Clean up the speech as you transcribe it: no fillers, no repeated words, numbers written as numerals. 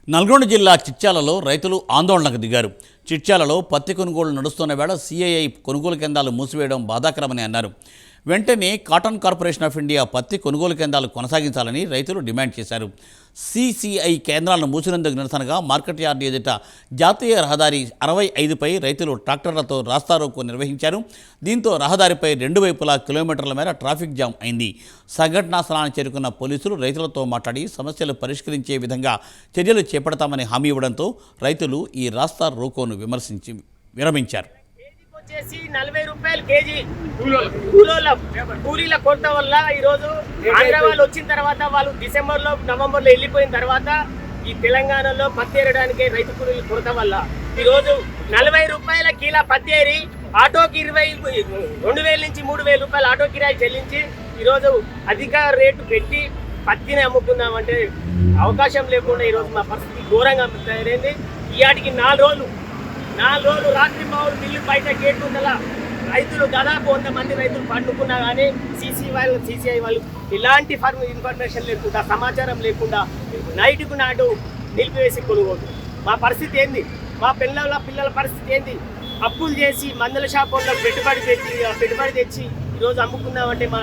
నల్గొండ జిల్లా చిట్యాలలో రైతులు ఆందోళనకు దిగారు. చిట్యాలలో పత్తి కొనుగోలు నడుస్తున్న వేళ సిఐఐ కొనుగోలు కేంద్రాలు మూసివేయడం బాధాకరమని అన్నారు. వెంటనే కాటన్ కార్పొరేషన్ ఆఫ్ ఇండియా పత్తి కొనుగోలు కేంద్రాలు కొనసాగించాలని రైతులు డిమాండ్ చేశారు. సిసిఐ కేంద్రాలను మూసినందుకు నిరసనగా మార్కెట్ యార్డు ఎదుట జాతీయ రహదారి 65పై రైతులు ట్రాక్టర్లతో రాస్తారోకో నిర్వహించారు. దీంతో రహదారిపై రెండు వైపులా కిలోమీటర్ల మేర ట్రాఫిక్ జామ్ అయింది. సంఘటనా స్థలానికి చేరుకున్న పోలీసులు రైతులతో మాట్లాడి సమస్యలు పరిష్కరించే విధంగా చర్యలు చేపడతామని హామీ ఇవ్వడంతో రైతులు ఈ రాస్తారోకోను విరమించారు. 40 రూపాయలు కేజీ కూలీల కొరత వల్ల ఈరోజు ఆంధ్ర వాళ్ళు వచ్చిన తర్వాత వాళ్ళు డిసెంబర్లో నవంబర్లో వెళ్ళిపోయిన తర్వాత ఈ తెలంగాణలో పత్తి ఏరడానికి రైతు కూలీల కొరత వల్ల ఈరోజు 40 రూపాయల కిలో పత్తి ఏరి ఆటోకి 2,000 నుంచి 3,000 రూపాయలు ఆటో కిరాయి చెల్లించి ఈరోజు అధిక రేటు పెట్టి పత్తిని అమ్ముకుందామంటే అవకాశం లేకుండా ఈరోజు మా పరిస్థితి ఘోరంగా తయారైంది. ఈయాటికి 4 రోజులు రాత్రి మామూలు మిల్లు బయట గేట్ ఉందలా రైతులు దాదాపు 100 మంది రైతులు పండుకున్నా కానీ సిసిఐ వాళ్ళు ఇలాంటి ఇన్ఫర్మేషన్ లేకుండా సమాచారం లేకుండా నైట్కు నాటు నిలిపివేసి కొనుగోలు. మా పరిస్థితి ఏంది? మా పిల్లల పరిస్థితి ఏంది? అప్పులు చేసి మందుల షాపుల్లో పెట్టుబడి తెచ్చి ఈరోజు అమ్ముకుందామంటే మా